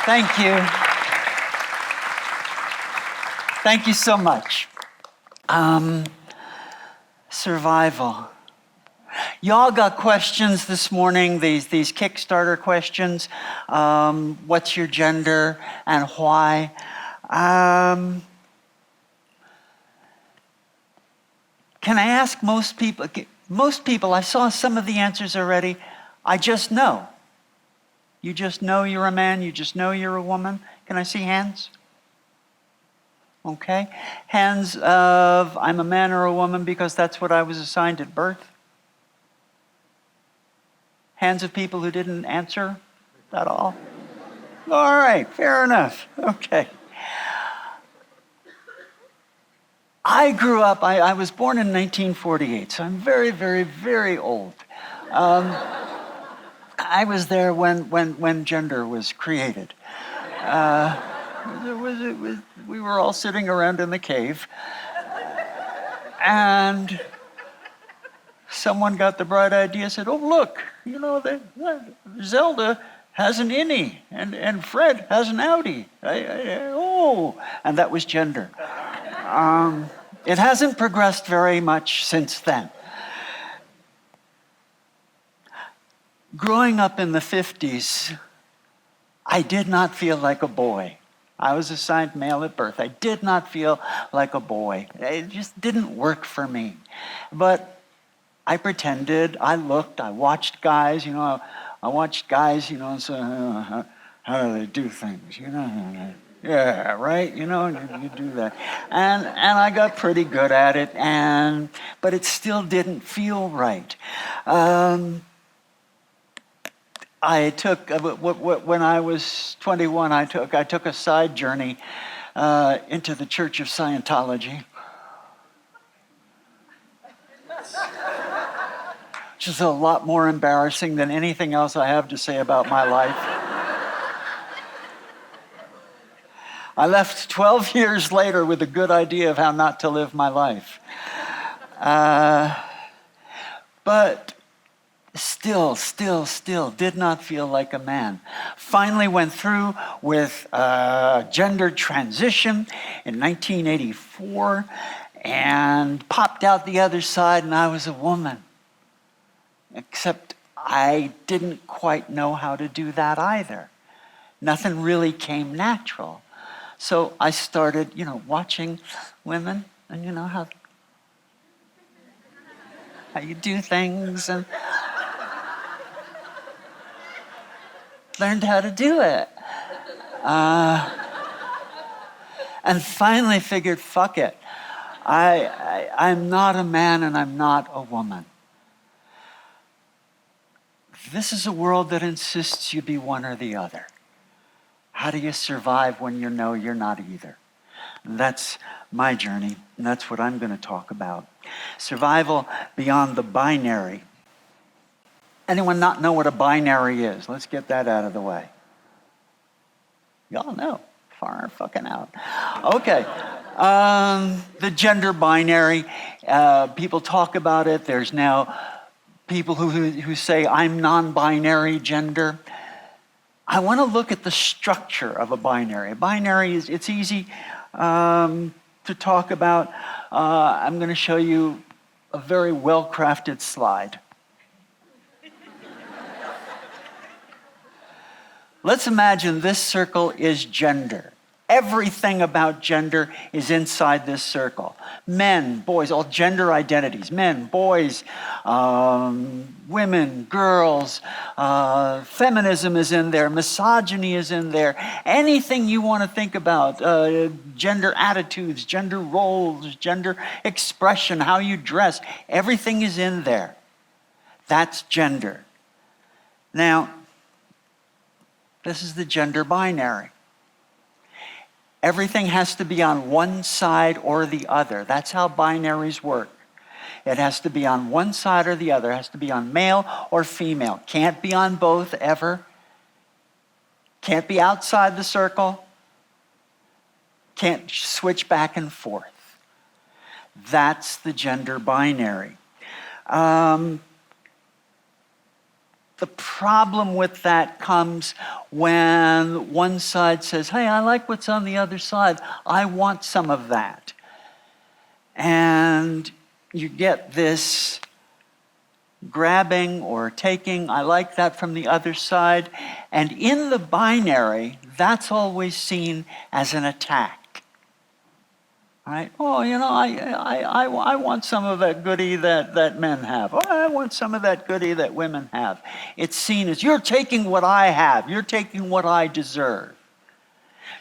Thank you. Thank you so much. Survival. Y'all got questions this morning, these Kickstarter questions. What's your gender and why? Can I ask most people, I saw some of the answers already. I just know. You just know you're a man, you just know you're a woman. Can I see hands? Okay. Hands of I'm a man or a woman because that's what I was assigned at birth. Hands of people who didn't answer at all. All right, fair enough. Okay. I grew up, I was born in 1948, so I'm very, very, very old. I was there when gender was created. We were all sitting around in the cave, and someone got the bright idea, said, oh, look, Zelda has an innie, and Fred has an outie. And that was gender. It hasn't progressed very much since then. Growing up in the 50s, I did not feel like a boy. I was assigned male at birth. I did not feel like a boy. It just didn't work for me. But I pretended, I looked, I watched guys, so how do they do things, Yeah, right, you do that. And I got pretty good at it, but it still didn't feel right. I took, when I was 21, I took a side journey into the Church of Scientology. Which is a lot more embarrassing than anything else I have to say about my life. I left 12 years later with a good idea of how not to live my life. But still did not feel like a man. Finally went through with gender transition in 1984 and popped out the other side, and I was a woman. Except I didn't quite know how to do that either. Nothing really came natural. So I started, watching women and how you do things, and learned how to do it. And finally figured, fuck it. I'm not a man and I'm not a woman. This is a world that insists you be one or the other. How do you survive when you know you're not either? And that's my journey, and that's what I'm going to talk about. Survival beyond the binary. Anyone not know what a binary is? Let's get that out of the way. Y'all know. Far fucking out. Okay. The gender binary. People talk about it. There's now people who say, I'm non-binary gender. I want to look at the structure of a binary. A binary it's easy to talk about. I'm going to show you a very well-crafted slide. Let's imagine this circle is gender. Everything about gender is inside this circle. Men, boys, all gender identities. Men, boys, women, girls, feminism is in there, misogyny is in there. Anything you want to think about, gender attitudes, gender roles, gender expression, how you dress, everything is in there. That's gender. Now, this is the gender binary. Everything has to be on one side or the other. That's how binaries work. It has to be on one side or the other. It has to be on male or female. Can't be on both ever. Can't be outside the circle. Can't switch back and forth. That's the gender binary. The problem with that comes when one side says, hey, I like what's on the other side. I want some of that. And you get this grabbing or taking, I like that from the other side. And in the binary, that's always seen as an attack. Right? Oh, I want some of that goodie that men have. Oh, I want some of that goodie that women have. It's seen as, you're taking what I have. You're taking what I deserve.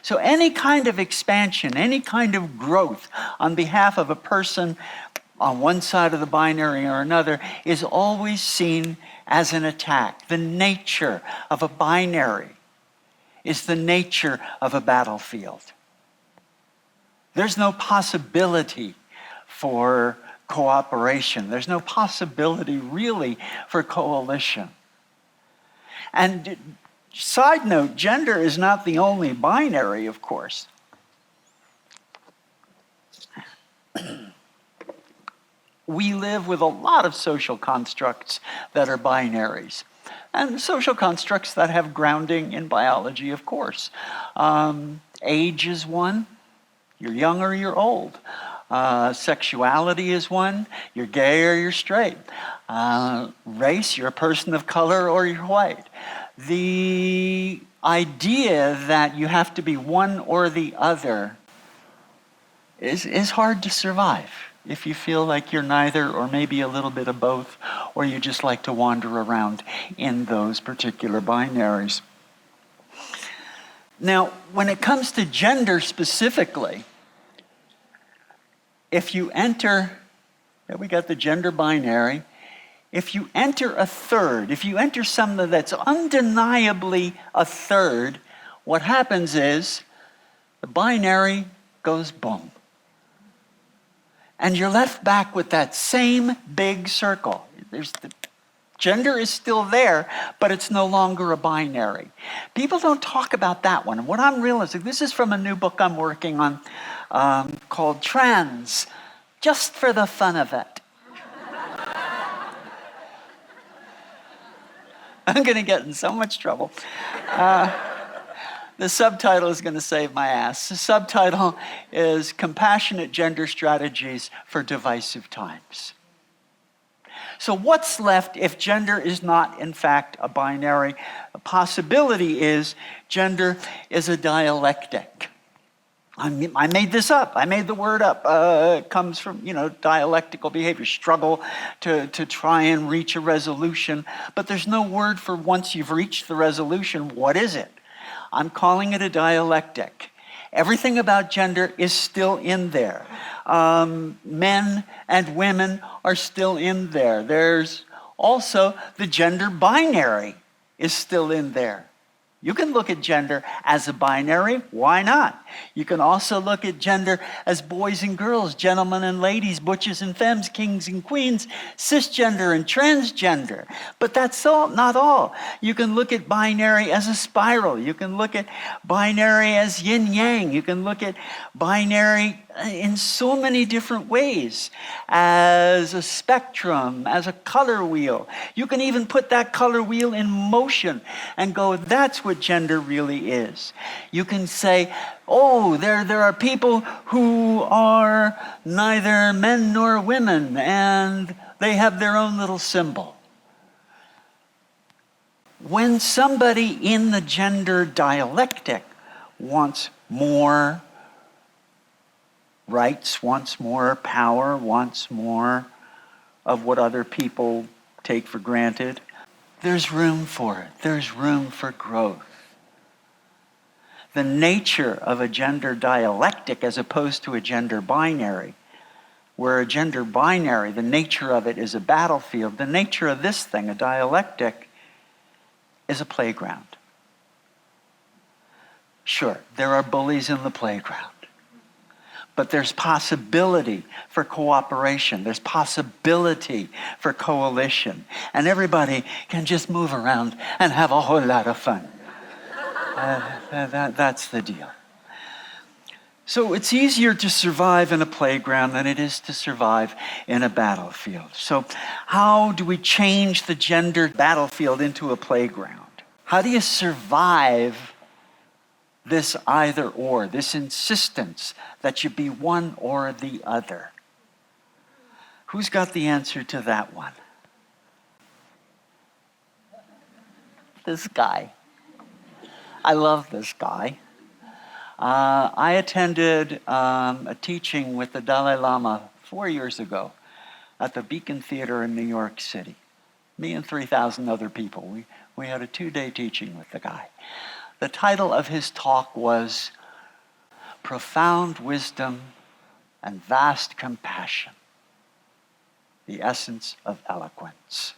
So any kind of expansion, any kind of growth on behalf of a person on one side of the binary or another is always seen as an attack. The nature of a binary is the nature of a battlefield. There's no possibility for cooperation. There's no possibility really for coalition. And side note, gender is not the only binary, of course. We live with a lot of social constructs that are binaries. And social constructs that have grounding in biology, of course. Age is one. You're young or you're old. Sexuality is one. You're gay or you're straight. Race, you're a person of color or you're white. The idea that you have to be one or the other is hard to survive if you feel like you're neither or maybe a little bit of both, or you just like to wander around in those particular binaries. Now, when it comes to gender specifically, if you enter, we got the gender binary, if you enter a third, if you enter something that's undeniably a third, what happens is the binary goes boom. And you're left back with that same big circle. Gender is still there, but it's no longer a binary. People don't talk about that one. And what I'm realizing, this is from a new book I'm working on called Trans, just for the fun of it. I'm going to get in so much trouble. The subtitle is going to save my ass. The subtitle is Compassionate Gender Strategies for Divisive Times. So what's left if gender is not, in fact, a binary? A possibility is gender is a dialectic. I made this up. I made the word up. It comes from, dialectical behavior, struggle to try and reach a resolution. But there's no word for once you've reached the resolution, what is it? I'm calling it a dialectic. Everything about gender is still in there. Men and women are still in there. There's also the gender binary is still in there. You can look at gender as a binary. Why not? You can also look at gender as boys and girls, gentlemen and ladies, butches and femmes, kings and queens, cisgender and transgender. But that's not all. You can look at binary as a spiral. You can look at binary as yin-yang. You can look at binary in so many different ways, as a spectrum, as a color wheel. You can even put that color wheel in motion and go, that's what gender really is. You can say, oh, there are people who are neither men nor women, and they have their own little symbol. When somebody in the gender dialectic wants more rights, wants more power, wants more of what other people take for granted, there's room for it. There's room for growth. The nature of a gender dialectic as opposed to a gender binary, where a gender binary, the nature of it is a battlefield, the nature of this thing, a dialectic, is a playground. Sure, there are bullies in the playground. But there's possibility for cooperation. There's possibility for coalition. And everybody can just move around and have a whole lot of fun. That's the deal. So it's easier to survive in a playground than it is to survive in a battlefield. So how do we change the gender battlefield into a playground? How do you survive this either or, this insistence that you be one or the other? Who's got the answer to that one? This guy. I love this guy. I attended a teaching with the Dalai Lama 4 years ago at the Beacon Theater in New York City. Me and 3,000 other people. We had a 2-day teaching with the guy. The title of his talk was Profound Wisdom and Vast Compassion, the Essence of Eloquence.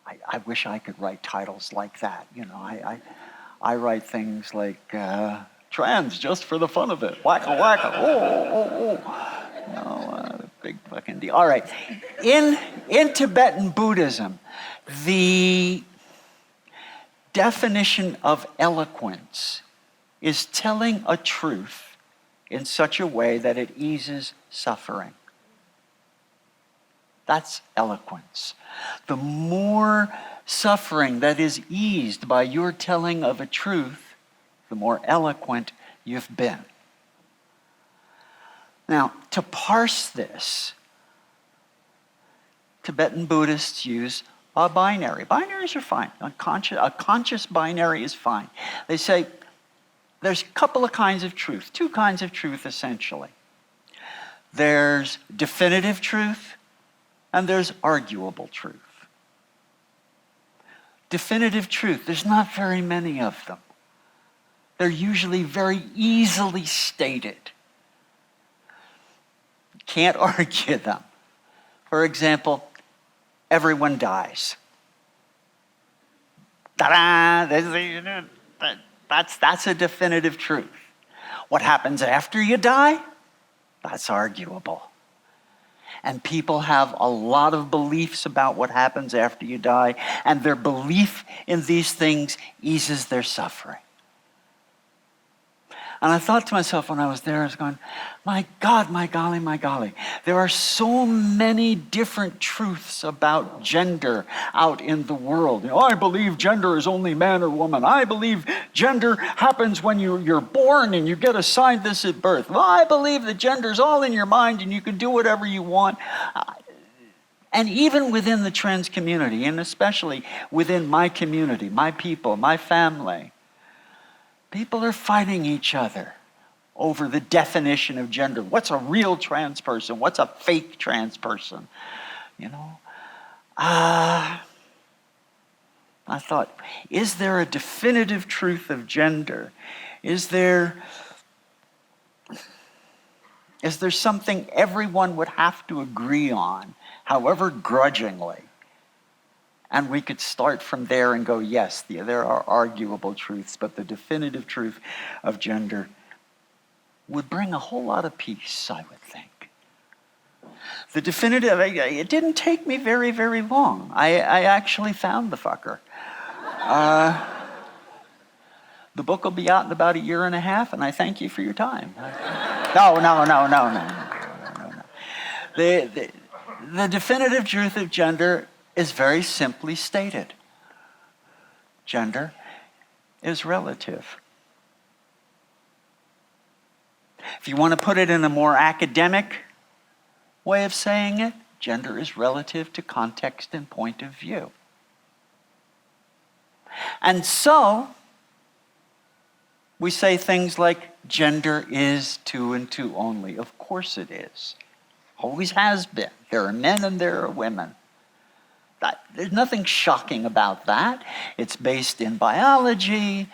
I wish I could write titles like that. You know, I write things like trans just for the fun of it. Wacka wacka. Oh. No, big fucking deal. All right. In Tibetan Buddhism, the definition of eloquence is telling a truth in such a way that it eases suffering. That's eloquence. The more suffering that is eased by your telling of a truth, the more eloquent you've been. Now, to parse this, Tibetan Buddhists use a binary. Binaries are fine. A conscious binary is fine. They say there's a couple of kinds of truth, 2 kinds of truth essentially. There's definitive truth and there's arguable truth. Definitive truth, there's not very many of them. They're usually very easily stated. Can't argue them. For example, everyone dies. Ta-da! That's a definitive truth. What happens after you die? That's arguable. And people have a lot of beliefs about what happens after you die, and their belief in these things eases their suffering. And I thought to myself when I was there, I was going, my God, my golly, there are so many different truths about gender out in the world. You know, I believe gender is only man or woman. I believe gender happens when you're born and you get assigned this at birth. Well, I believe that gender is all in your mind and you can do whatever you want. And even within the trans community, and especially within my community, my people, my family, people are fighting each other over the definition of gender. What's a real trans person? What's a fake trans person? You know? I thought, is there a definitive truth of gender? Is there something everyone would have to agree on, however grudgingly? And we could start from there and go, yes, there are arguable truths, but the definitive truth of gender would bring a whole lot of peace, I would think. The definitive, it didn't take me very, very long. I actually found the fucker. The book will be out in about 1.5 years, and I thank you for your time. No. The definitive truth of gender is very simply stated. Gender is relative. If you want to put it in a more academic way of saying it, gender is relative to context and point of view. And so, we say things like, gender is 2 and 2 only. Of course it is. Always has been. There are men and there are women. There's nothing shocking about that. It's based in biology.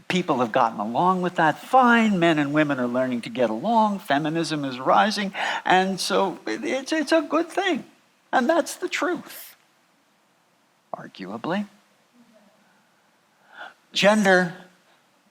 People have gotten along with that fine. Men and women are learning to get along. Feminism is rising. And so it's a good thing. And that's the truth, arguably. Gender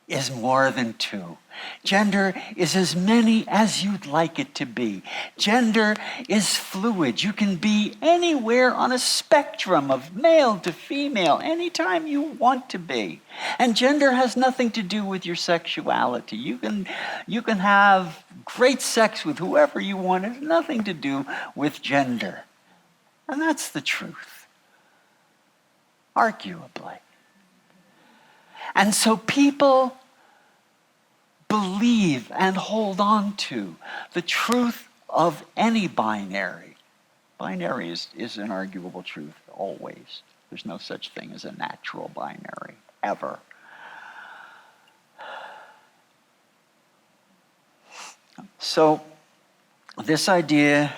is more than two. Gender is as many as you'd like it to be. Gender is fluid. You can be anywhere on a spectrum of male to female, anytime you want to be. And gender has nothing to do with your sexuality. You can have great sex with whoever you want. It has nothing to do with gender. And that's the truth, arguably. And so people believe and hold on to the truth of any binary. Binary is an arguable truth, always. There's no such thing as a natural binary, ever. So, this idea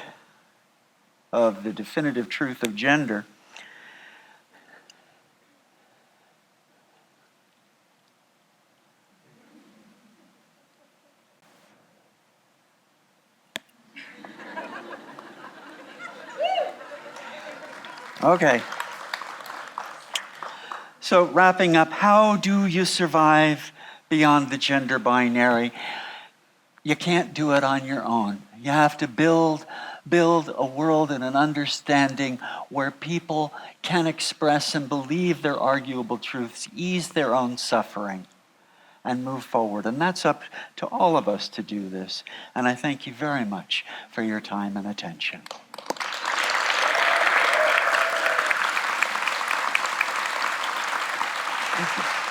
of the definitive truth of gender Okay. So wrapping up, how do you survive beyond the gender binary? You can't do it on your own. You have to build a world and an understanding where people can express and believe their arguable truths, ease their own suffering, and move forward. And that's up to all of us to do this. And I thank you very much for your time and attention. Thank you.